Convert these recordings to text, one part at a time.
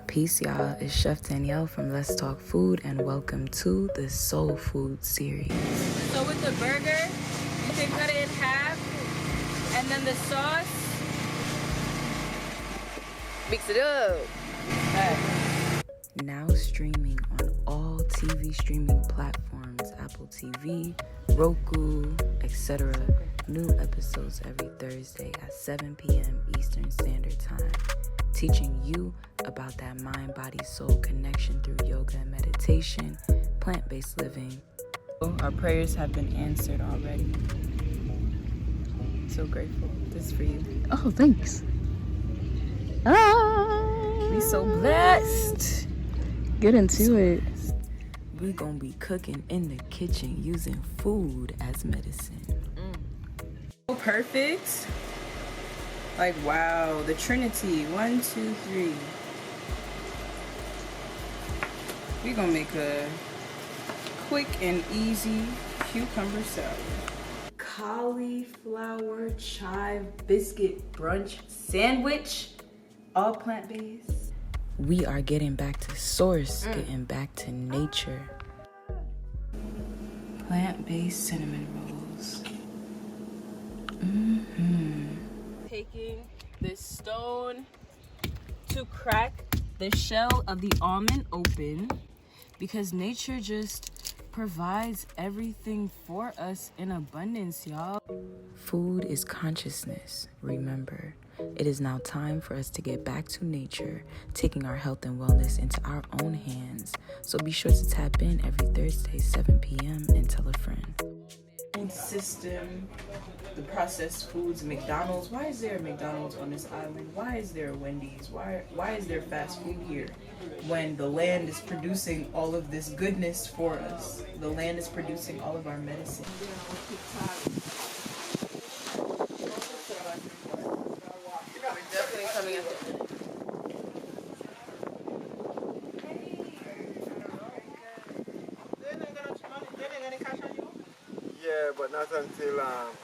Peace, y'all. It's Chef Danielle from Let's Talk Food, and welcome to the Soul Food series. So with the burger, you can cut it in half, and then the sauce, mix it up. Now streaming on all TV streaming platforms, Apple TV, Roku, etc. New episodes every Thursday at 7 p.m. Eastern Standard Time, teaching you about that mind-body-soul connection through yoga and meditation, plant-based living. Our prayers have been answered already. So grateful. This is for you. Oh, thanks. We so blessed. Get into it. We're gonna be cooking in the kitchen using food as medicine. So perfect. Like, wow, the Trinity. 1, 2, 3. We're gonna make a quick and easy cucumber salad. Cauliflower chive biscuit brunch sandwich, all plant-based. We are getting back to source, getting back to nature. Plant-based cinnamon rolls. Taking this stone to crack the shell of the almond open, because nature just provides everything for us in abundance, y'all. Food is consciousness. Remember, it is now time for us to get back to nature, taking our health and wellness into our own hands. So be sure to tap in every Thursday, 7 p.m. and tell a friend. System, the processed foods, McDonald's. Why is there a McDonald's on this island? Why is there a Wendy's? Why is there fast food here when the land is producing all of this goodness for us? The land is producing all of our medicine. We're definitely coming at the Yeah, but not until not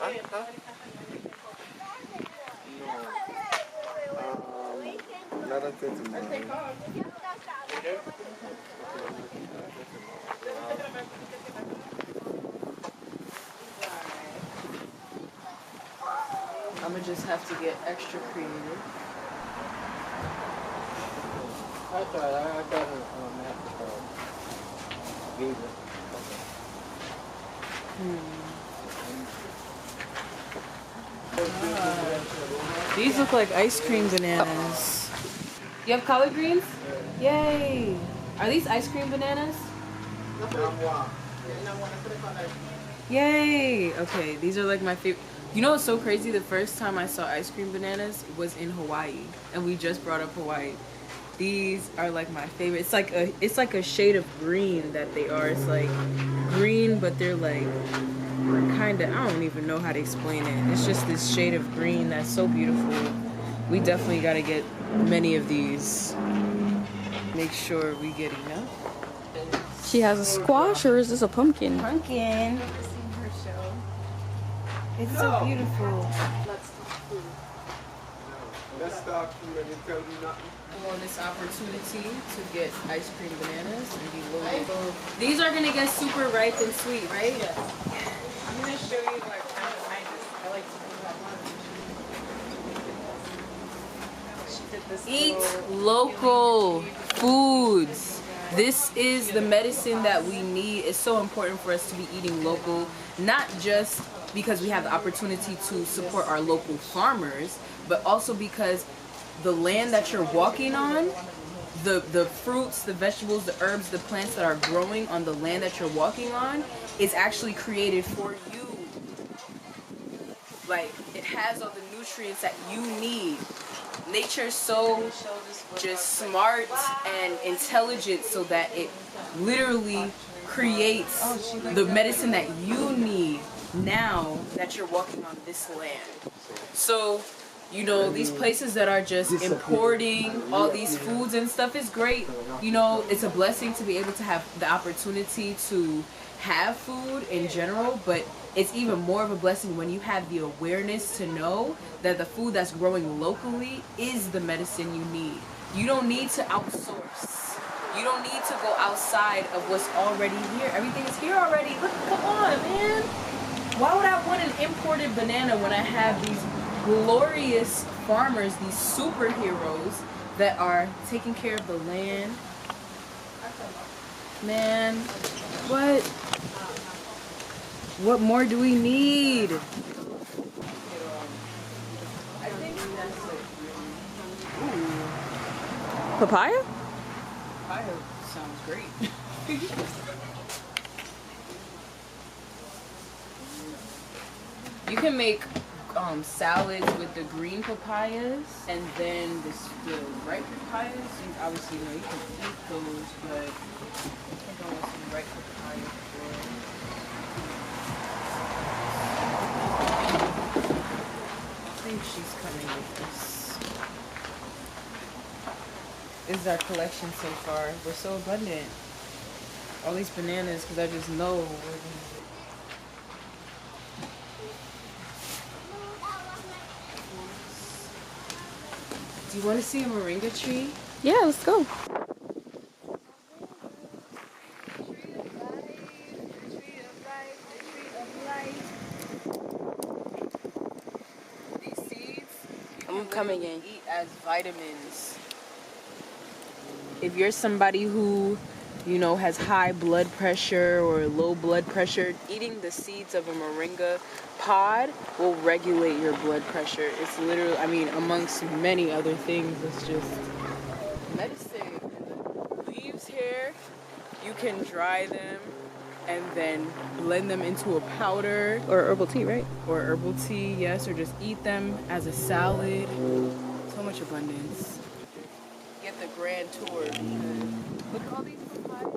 until tomorrow. I'm gonna just have to get extra creative. I got These look like ice cream bananas. You have collard greens? Yay! Are these ice cream bananas? Yay! Okay, these are like my favorite. You know what's so crazy? The first time I saw ice cream bananas was in Hawaii, and we just brought up Hawaii. These are like my favorite. It's like a shade of green that they are. It's like green, but they're kind of, I don't even know how to explain it. It's just this shade of green that's so beautiful. We definitely got to get many of these. Make sure we get enough. She has a squash, or is this a pumpkin? Pumpkin. It's so beautiful. Let's talk food and you tell me nothing. On this opportunity to get ice cream bananas and be loaded. These are gonna get super ripe and sweet, right? Yes. I'm gonna show you like I like to Eat local foods. This is the medicine that we need. It's so important for us to be eating local, not just because we have the opportunity to support our local farmers, but also because the land that you're walking on, the fruits, the vegetables, the herbs, the plants that are growing on the land that you're walking on is actually created for you. Like, it has all the nutrients that you need. Nature's so just smart and intelligent so that it literally creates the medicine that you need now that you're walking on this land. So, you know, these places that are just importing all these foods and stuff is great. You know, it's a blessing to be able to have the opportunity to have food in general, but it's even more of a blessing when you have the awareness to know that the food that's growing locally is the medicine you need. You don't need to outsource. You don't need to go outside of what's already here. Everything is here already. Look, come on, man. Why would I want an imported banana when I have these glorious farmers, these superheroes that are taking care of the land? Man, what? What more do we need? I think that's like Papaya? papaya sounds great. You can make salads with the green papayas, and then the ripe papayas. You obviously know you can eat those, but I think I want some ripe papayas. I think she's coming with this. This is our collection so far. We're so abundant. All these bananas, because I just know we're gonna. Do you want to see a moringa tree? Yeah, let's go. These seeds, I'm coming in. eat as vitamins. If you're somebody who, you know, has high blood pressure or low blood pressure, eating the seeds of a moringa pod will regulate your blood pressure. It's literally, I mean, amongst many other things, it's just medicine. The leaves here, you can dry them and then blend them into a powder. Or herbal tea, right? Or herbal tea, yes, or just eat them as a salad. So much abundance. Get the grand tour because look at all these papayas.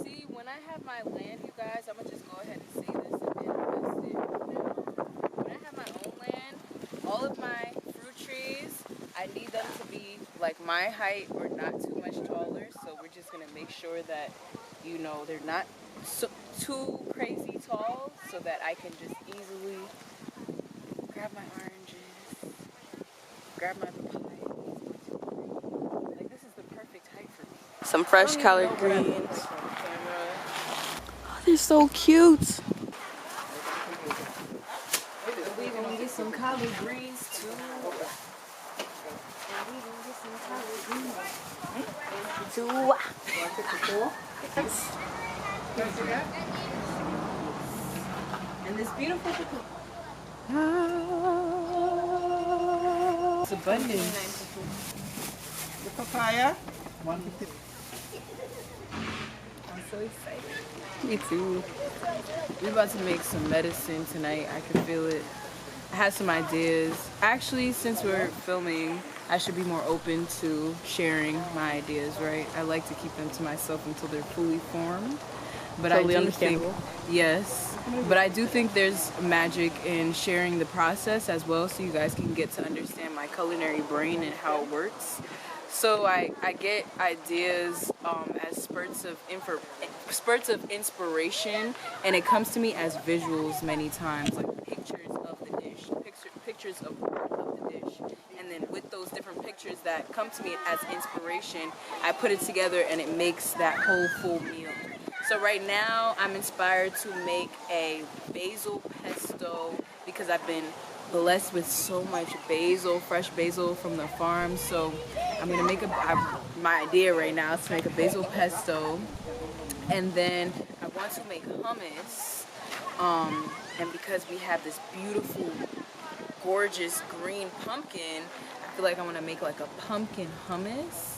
See, when I have my land, you guys, I'm gonna just go ahead and say this and manifest it. When I have my own land, all of my fruit trees, I need them to be like my height or not too much taller. So we're just gonna make sure that, you know, they're not too crazy tall, so that I can just easily grab my oranges, grab my papaya. Like, this is the perfect height for me. Some fresh I don't collard even know what I look greens. like on camera. Oh, they're so cute. We gonna get some collard greens too. And we gonna get some collard greens too. And this beautiful it's abundance. The papaya, 150. I'm so excited. Me too. We're about to make some medicine tonight. I can feel it. I have some ideas. Actually, since we're filming, I should be more open to sharing my ideas, right? I like to keep them to myself until they're fully formed. But Totally I do think, understandable. yes, but I do think there's magic in sharing the process as well, so you guys can get to understand my culinary brain and how it works. So I get ideas as spurts of inspiration, and it comes to me as visuals many times, like pictures of the dish, pictures of the dish, and then with those different pictures that come to me as inspiration, I put it together and it makes that whole full meal. So right now I'm inspired to make a basil pesto because I've been blessed with so much basil, fresh basil from the farm. So I'm gonna make my idea right now is to make a basil pesto, and then I want to make hummus. And because we have this beautiful, gorgeous green pumpkin, I feel like I want to make like a pumpkin hummus.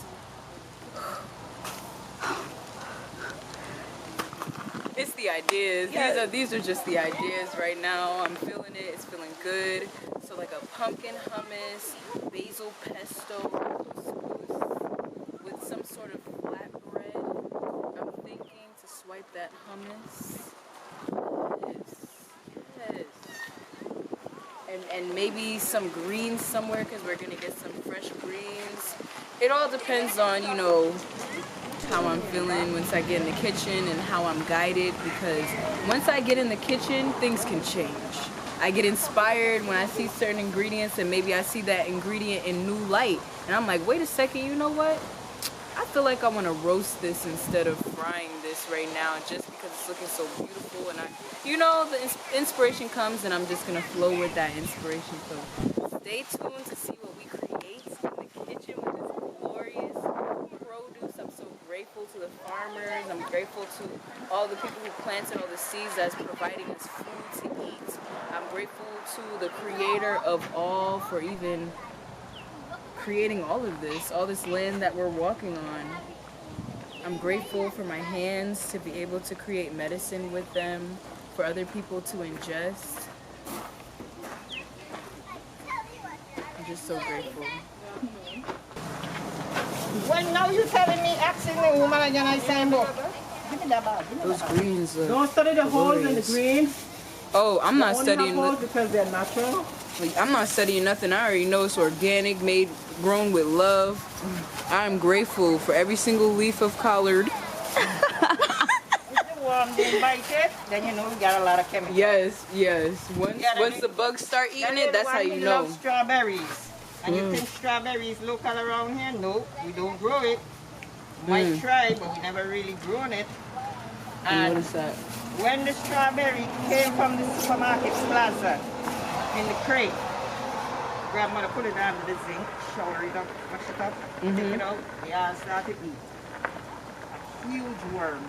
It's the ideas. These are just the ideas right now. I'm feeling it. It's feeling good. So like a pumpkin hummus, basil pesto, with some sort of flatbread. I'm thinking to swipe that hummus. Yes. And maybe some greens somewhere because we're gonna get some fresh fresh greens. It all depends on, you know, how I'm feeling once I get in the kitchen and how I'm guided, because once I get in the kitchen, things can change. I get inspired when I see certain ingredients and maybe I see that ingredient in new light and I'm like, wait a second, you know what? I feel like I want to roast this instead of frying this right now just because it's looking so beautiful, and the inspiration comes and I'm just going to flow with that inspiration. So stay tuned to see what we create in the kitchen with this glorious produce. I'm so grateful to the farmers. I'm grateful to all the people who planted all the seeds that's providing us food to eat. I'm grateful to the creator of all for even creating all this land that we're walking on. I'm grateful for my hands to be able to create medicine with them for other people to ingest. I'm just so grateful. Well, now you're telling me asking the woman again, I saying, but give me that bag. Those greens look Don't study the holes in the glorious. green. Oh, I'm not Only studying. have holes because they're natural. I'm not studying nothing. I already know it's organic, grown with love. I'm grateful for every single leaf of collard. If the worm didn't bite it, then you know we got a lot of chemicals. Yes. Once the bugs start eating it, that's how you know. Love strawberries. And you think strawberries local around here? No, we don't grow it. Might try, but we never really grown it. I And noticed that. when the strawberry came from the supermarket plaza in the crate, grandmother put it under the zinc, shower it up, wash it up, take it out, they all started eating. A huge worm.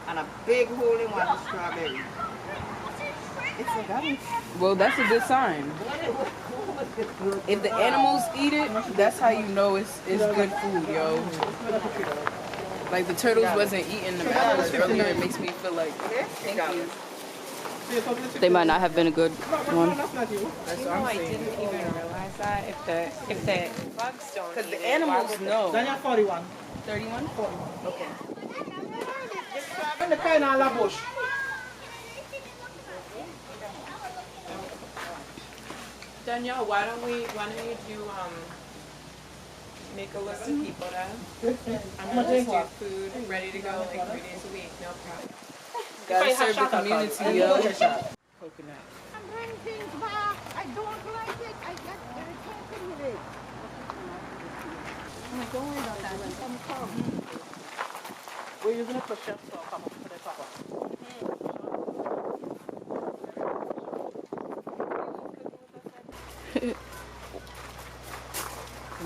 And a big hole in one strawberry. It's organic. Well, that's a good sign. If the animals eat it, that's how you know it's good food, yo. Like the turtles wasn't eating the apples earlier. It makes me feel like, thank you. They might not have been a good one. That's what I'm I saying. didn't even realize that if the bugs don't Because eat the it, animals know. Danielle 41. 31? 41. Okay. And the kind of la bush. Danielle, why don't you do make a list of people that I'm gonna just do food ready to go like 3 days a week, no problem. Gotta serve the community, yo. Coconut. I'm bringing things back. I don't like it. I get irritated with it. I'm like, don't worry about that. Come. We're using it for chef, so come up for the top.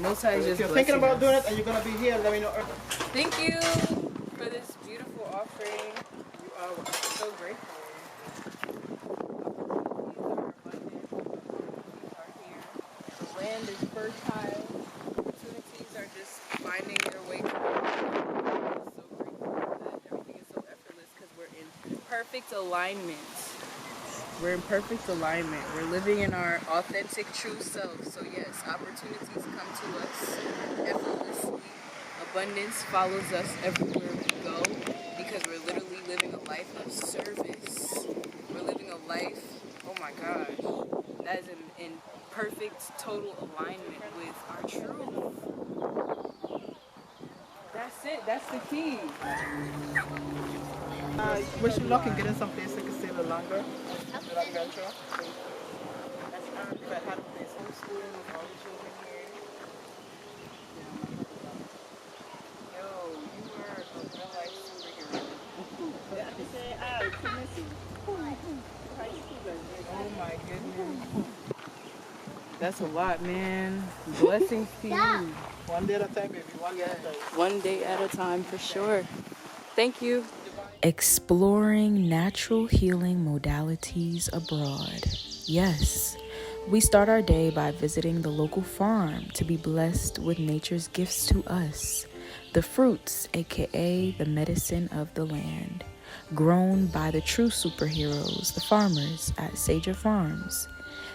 Most High is If just you're thinking blessing about doing us. it and you're going to be here, let me know. Thank you for this beautiful offering. You are so grateful. The land is fertile. Opportunities are just finding their way. I'm so grateful that everything is so effortless because we're in perfect alignment. We're in perfect alignment. We're living in our authentic, true self. So yes, opportunities come to us effortlessly. Abundance follows us everywhere we go because we're literally living a life of service. We're living a life, oh my gosh, that is in perfect, total alignment with our truth. That's it. That's the key. Wish you luck in getting some place that can stay a little longer. Do that venture. That's if I had a place homeschooling with all the children here. Yo, you are a real life superhero. Oh my goodness. That's a lot, man. Blessings to you. One day at a time, baby. One day at a time. One day at a time for sure. Thank you. Exploring natural healing modalities abroad. Yes, we start our day by visiting the local farm to be blessed with nature's gifts to us. The fruits, aka the medicine of the land, grown by the true superheroes, the farmers at Sager Farms.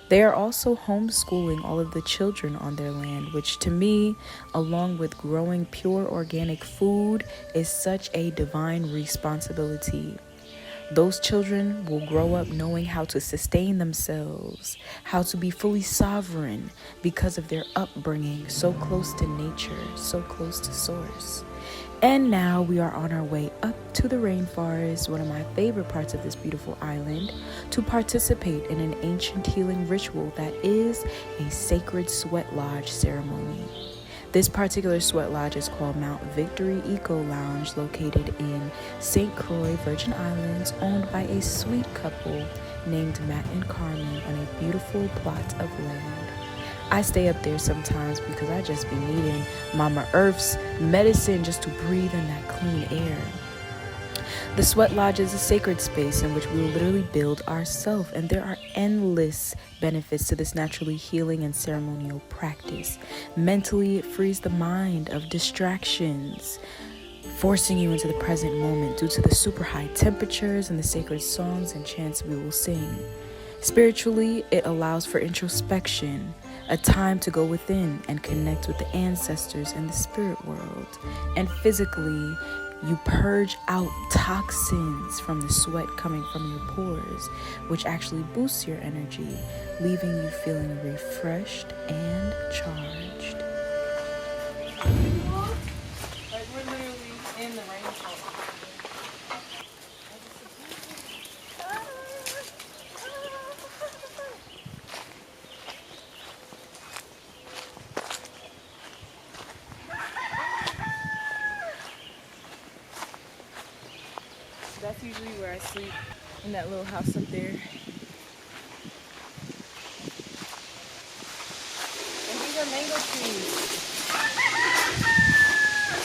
They are also homeschooling all of the children on their land, which to me, along with growing pure organic food, is such a divine responsibility. Those children will grow up knowing how to sustain themselves, how to be fully sovereign because of their upbringing so close to nature, so close to source. And now we are on our way up to the rainforest, one of my favorite parts of this beautiful island, to participate in an ancient healing ritual that is a sacred sweat lodge ceremony. This particular sweat lodge is called Mount Victory Eco Lounge, located in St. Croix, Virgin Islands, owned by a sweet couple named Matt and Carmen on a beautiful plot of land. I stay up there sometimes because I just be needing Mama Earth's medicine just to breathe in that clean air. The sweat lodge is a sacred space in which we will literally build ourselves, and there are endless benefits to this naturally healing and ceremonial practice. Mentally, it frees the mind of distractions, forcing you into the present moment due to the super high temperatures and the sacred songs and chants we will sing. Spiritually, it allows for introspection, a time to go within and connect with the ancestors and the spirit world. And physically, you purge out toxins from the sweat coming from your pores, which actually boosts your energy, leaving you feeling refreshed and charged. Like we're literally in the rainforest. That's usually where I sleep, in that little house up there. And these are mango trees.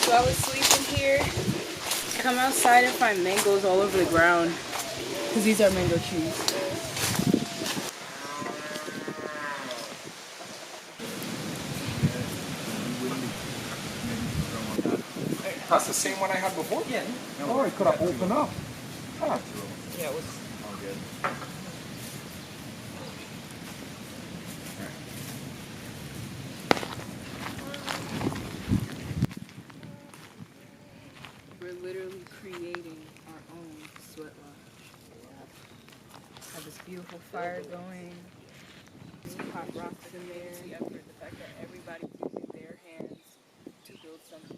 So I would sleep in here, come outside and find mangoes all over the ground. Because these are mango trees. That's the same one I had before? Yeah. Oh, it could have opened up. Huh. Yeah, it was. All good. We're literally creating our own sweat lodge. Have this beautiful fire going. Some hot rocks in there. The effort, the fact that everybody's using their hands to build something.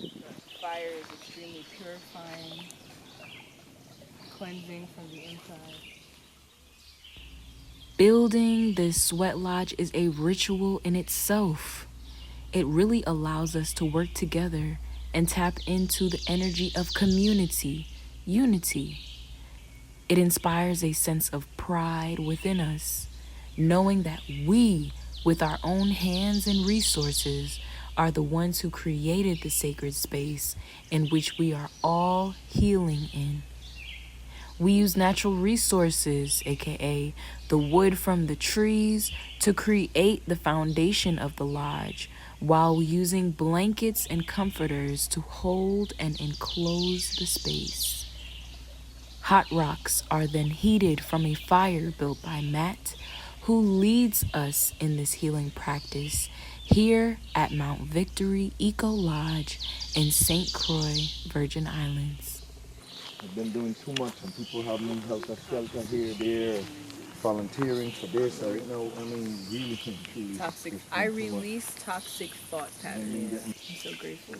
The fire is extremely purifying, cleansing from the inside. Building this sweat lodge is a ritual in itself. It really allows us to work together and tap into the energy of community, unity. It inspires a sense of pride within us, knowing that we, with our own hands and resources, are the ones who created the sacred space in which we are all healing in. We use natural resources, aka the wood from the trees, to create the foundation of the lodge, while using blankets and comforters to hold and enclose the space. Hot rocks are then heated from a fire built by Matt, who leads us in this healing practice here at Mount Victory Eco Lodge in St. Croix, Virgin Islands. I've been doing too much, and people have me help us shelter here, there, volunteering for this. Or, really truly. Toxic. I release toxic thought patterns. I'm so grateful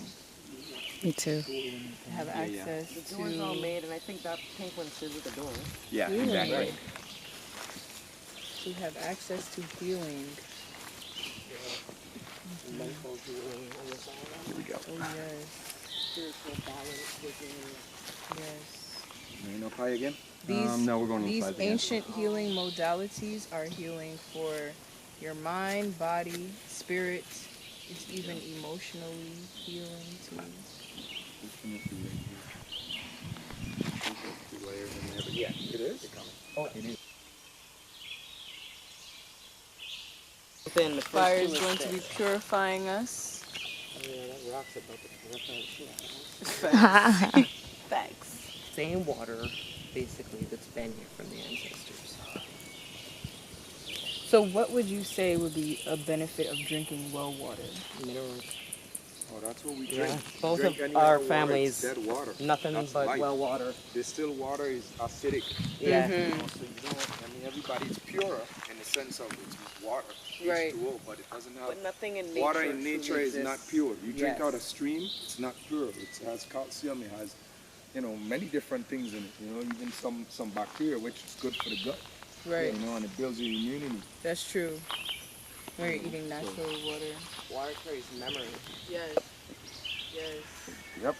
Me too. to have access The door's all to. made, and I think that pink one stood with the door. Yeah, Really? exactly. To have access to healing. Here we go. Oh yes, Spiritual balance within. yes. Ain't no pie again? These No, we're going these inside again. ancient healing modalities are healing for your mind, body, spirit. It's even emotionally healing too. Yeah, it is. Oh, it is. Within the Fire is going to be purifying us. Yeah, that rock's about to purify shit. Facts. Same water, basically, that's been here from the ancestors. So what would you say would be a benefit of drinking well water? Minerals. Oh, that's what we Yeah, drink. both Drink of any our other water, families, it's dead water. nothing That's but life. well water. Distilled water is acidic. Yeah. You know, so you don't, I mean, everybody's purer in the sense of it's water, Right. H2O, but it doesn't have. But nothing in nature. Water in nature truly is not exists. pure. You drink Yes. out a stream, it's not pure. It has calcium, it has, you know, many different things in it. You know, even some bacteria, which is good for the gut. Right. You know, and it builds your immunity. That's true. When you're eating natural water. Water carries memory. Yes. Yes. Yep.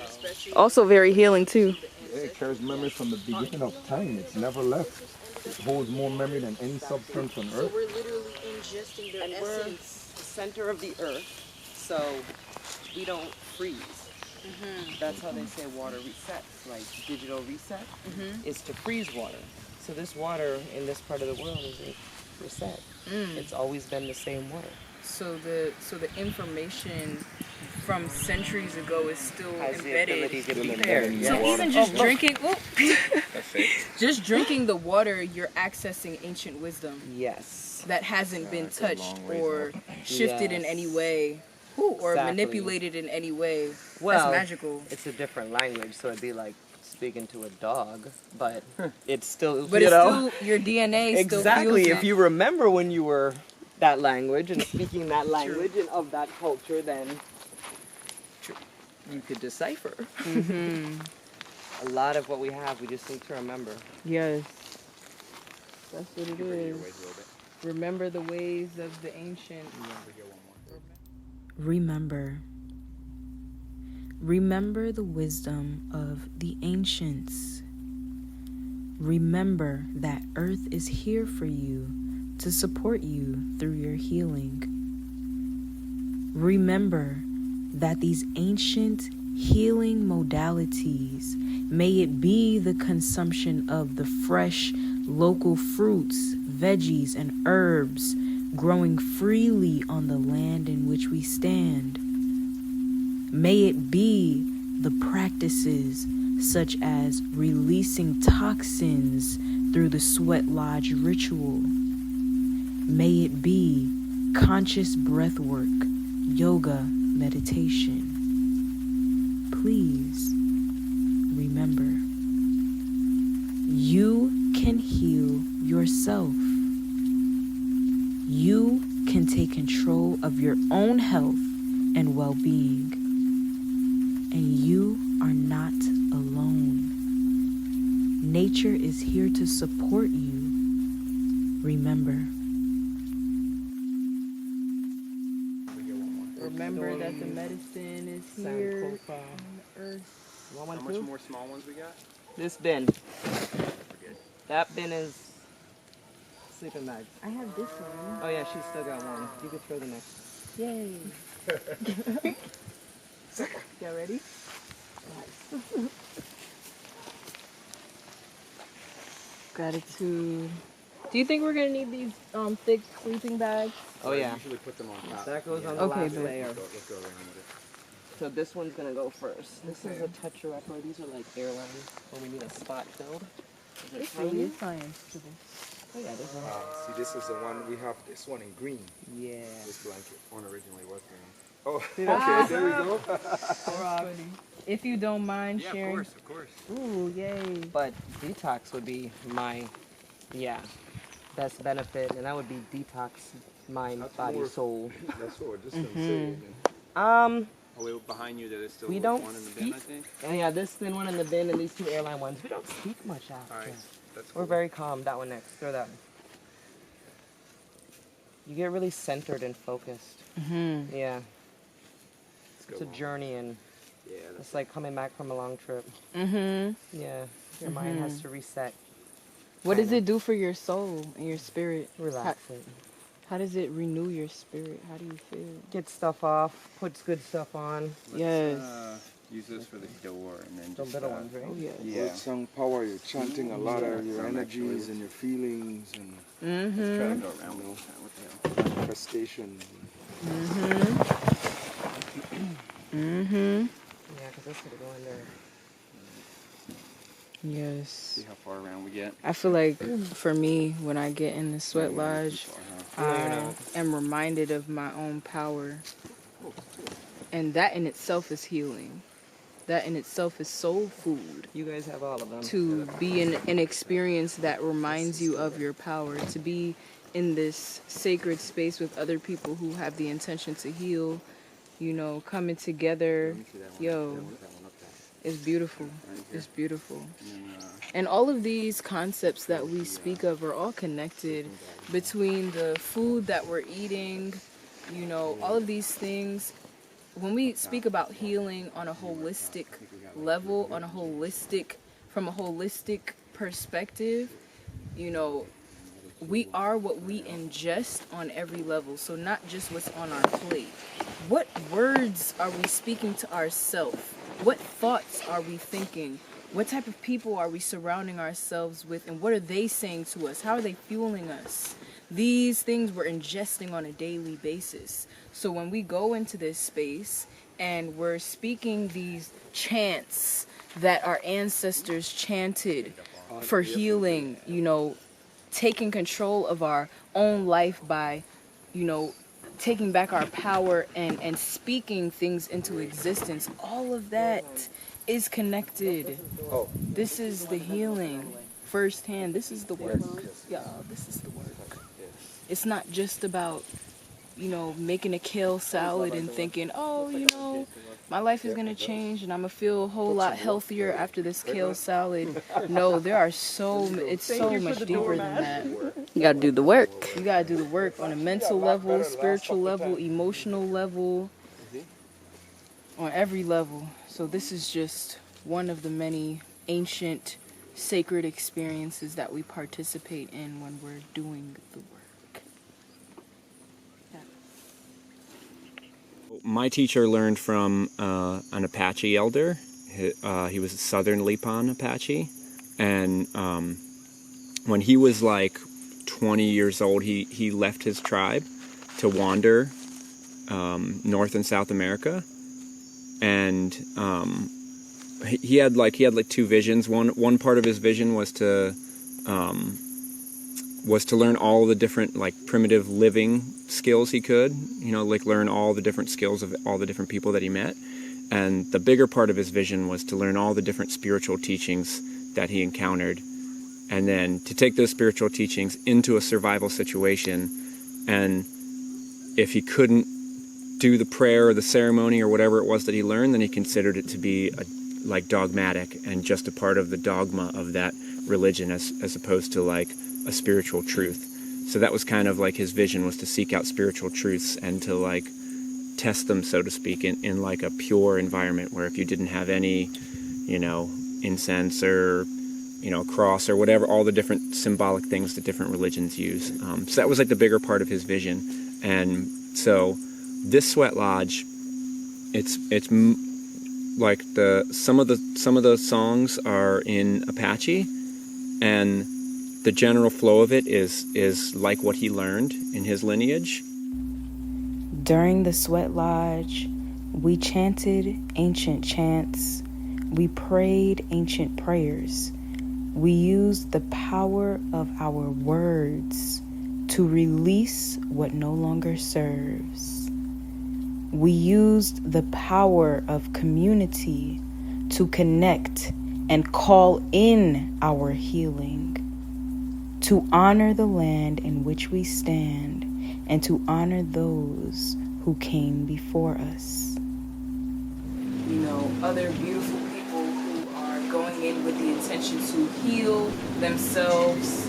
Especially Also very healing too. Yeah, it carries memory from the beginning of time. It's never left. It holds more memory than any substance on earth. we're literally ingesting their And we're essence. the center of the earth, so we don't freeze. That's how they say water resets. Like digital reset is to freeze water. So this water in this part of the world isn't reset. It's always been the same water. So the information from centuries ago is still Has the embedded. ability to be Still paired. embedded in So the water. even just drinking, That's it. just drinking the water, you're accessing ancient wisdom Yes. that hasn't been it's a touched long ways or shifted in Yes. any way, or Exactly. manipulated in any way. Well, That's magical. it's a different language, so it'd be like speaking to a dog, but it's still, But you it's know, still your DNA still exactly. feels If it. you remember when you were that language and speaking that language and of that culture, then you could decipher. A lot of what we have, we just need to remember. Yes. That's what it is. Remember the ways of the ancient. Remember. Remember the wisdom of the ancients. Remember that Earth is here for you to support you through your healing. Remember that these ancient healing modalities, may it be the consumption of the fresh local fruits, veggies, and herbs growing freely on the land in which we stand. May it be the practices such as releasing toxins through the sweat lodge ritual. May it be conscious breath work, yoga, meditation. Please remember, you can heal yourself. You can take control of your own health and well-being. And you are not alone. Nature is here to support you. Remember. Remember that the medicine is here on the earth. Want one How much too? more small ones we got? This bin. That bin is sleeping bag. I have this one. Oh yeah, she's still got one. You could throw the next. Yay. Y'all ready? Gratitude. Do you think we're gonna need these thick sleeping bags? Oh yeah. Usually put them on top. That goes on the Okay, last but- layer. Let's go around with it. So this one's gonna go first. This is a tetrarachor. These are like airlines when we need a spot filled. Is it tiny? It's fine. Oh yeah, this one. See, this is the one, we have this one in green, Yeah. this blanket. One originally was green. Oh, okay, there we go. If you don't mind Yeah, sharing. of course. Ooh, yay. But detox would be my, best benefit, and that would be detox mind, That's body, more- soul. That's what, just insane. Oh, wait, behind you there is still We one don't in the bin, I speak. think. And yeah, this thin one in the bin and these two airline ones. We don't speak much after. Alright, that's We're cool. very calm. That one next. Throw that one. You get really centered and focused. Yeah. Let's go It's a on. journey, and Yeah, that's it's like coming back from a long trip. Mm-hmm. Yeah. Your mind has to reset. What does it do for your soul and your spirit? Relax it. How does it renew your spirit? How do you feel? Get stuff off. Puts good stuff on. Yes. use this for the door and then The just little ones, right? Oh, yes. Yeah. With some power, you're chanting a lot of your Some energies actually. and your feelings and Let's try to Mm-hmm. go around with that. What the hell? manifestation. Mm-hmm. Yeah, because this could go in there. Yes. See how far around we get. I feel like for me, when I get in the sweat lodge, No, you're I not. am reminded of my own power. And that in itself is healing. That in itself is soul food. You guys have all of them. To be in an experience that reminds you of your power, to be in this sacred space with other people who have the intention to heal, you know, coming together. Yo, it's beautiful. It's beautiful. And all of these concepts that we speak of are all connected between the food that we're eating, you know, all of these things. When we speak about healing on a holistic level, from a holistic perspective, you know, we are what we ingest on every level. So not just what's on our plate. What words are we speaking to ourselves? What thoughts are we thinking? What type of people are we surrounding ourselves with? And what are they saying to us? How are they fueling us? These things we're ingesting on a daily basis. So when we go into this space and we're speaking these chants that our ancestors chanted for healing, you know, taking control of our own life by, you know, taking back our power and speaking things into existence, all of that is connected. This is the healing firsthand. This is the work, y'all. This is the work. It's not just about, you know, making a kale salad and thinking, oh, you know, my life is going to change and I'm going to feel a whole lot healthier after this kale salad. No, it's so much deeper than that. You gotta do the work. You got to do the work on a mental level, spiritual level, emotional level, on every level. So this is just one of the many ancient sacred experiences that we participate in when we're doing the work. My teacher learned from an Apache elder. He was a Southern Lipan Apache, and when he was like 20 years old, he left his tribe to wander North and South America, and he had like two visions. One part of his vision was to learn all the different like primitive living skills he could, you know, like learn all the different skills of all the different people that he met. And the bigger part of his vision was to learn all the different spiritual teachings that he encountered, and then to take those spiritual teachings into a survival situation. And if he couldn't do the prayer or the ceremony or whatever it was that he learned, then he considered it to be like dogmatic and just a part of the dogma of that religion, as opposed to like a spiritual truth. So that was kind of like his vision, was to seek out spiritual truths and to like test them, so to speak, in like a pure environment where if you didn't have any, you know, incense or, you know, cross or whatever, all the different symbolic things that different religions use. So that was like the bigger part of his vision. And so this sweat lodge, it's like some of the songs are in Apache, and the general flow of it is like what he learned in his lineage. During the sweat lodge, we chanted ancient chants. We prayed ancient prayers. We used the power of our words to release what no longer serves. We used the power of community to connect and call in our healing, to honor the land in which we stand, and to honor those who came before us. You know, other beautiful people who are going in with the intention to heal themselves.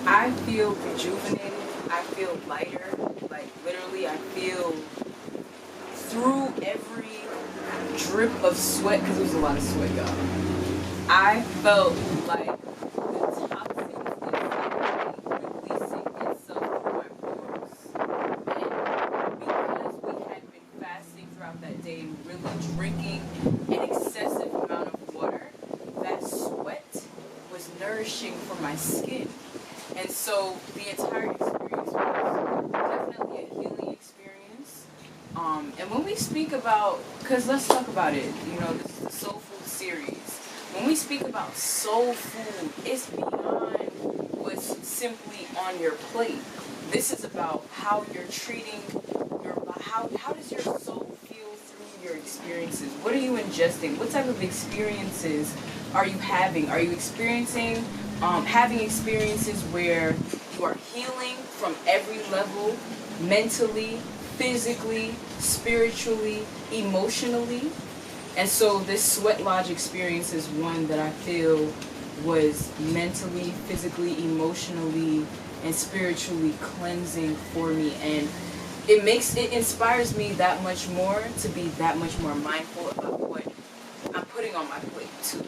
I feel rejuvenated. I feel lighter. Like literally, I feel through every drip of sweat, because there was a lot of sweat, y'all. I felt like the toxins releasing itself through my pores. And because we had been fasting throughout that day and really drinking an excessive amount of water, that sweat was nourishing for my skin. And so the entire experience was definitely a healing experience. And when we speak about, because let's talk about it, you know, this is the Soul Food series. When we speak about soul food, it's beyond what's simply on your plate. This is about how you're treating your body. How does your soul feel through your experiences? What are you ingesting? What type of experiences are you having? Are you experiencing, having experiences where you are healing from every level, mentally, physically, spiritually, emotionally? And so this sweat lodge experience is one that I feel was mentally, physically, emotionally, and spiritually cleansing for me. And it inspires me that much more to be that much more mindful about what I'm putting on my plate too.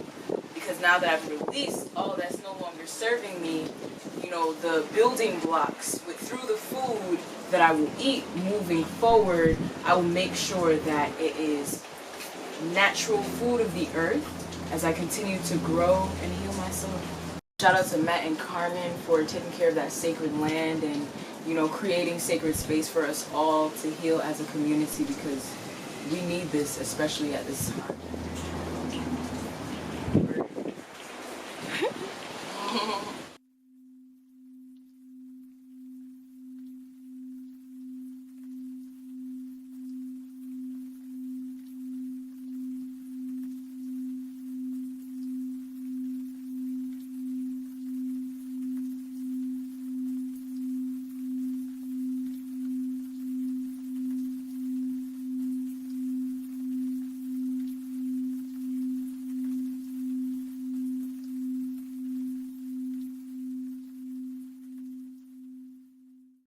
Because now that I've released all that's no longer serving me, you know, the building blocks through the food that I will eat moving forward, I will make sure that it is natural food of the earth as I continue to grow and heal myself. Shout out to Matt and Carmen for taking care of that sacred land and, you know, creating sacred space for us all to heal as a community, because we need this, especially at this time.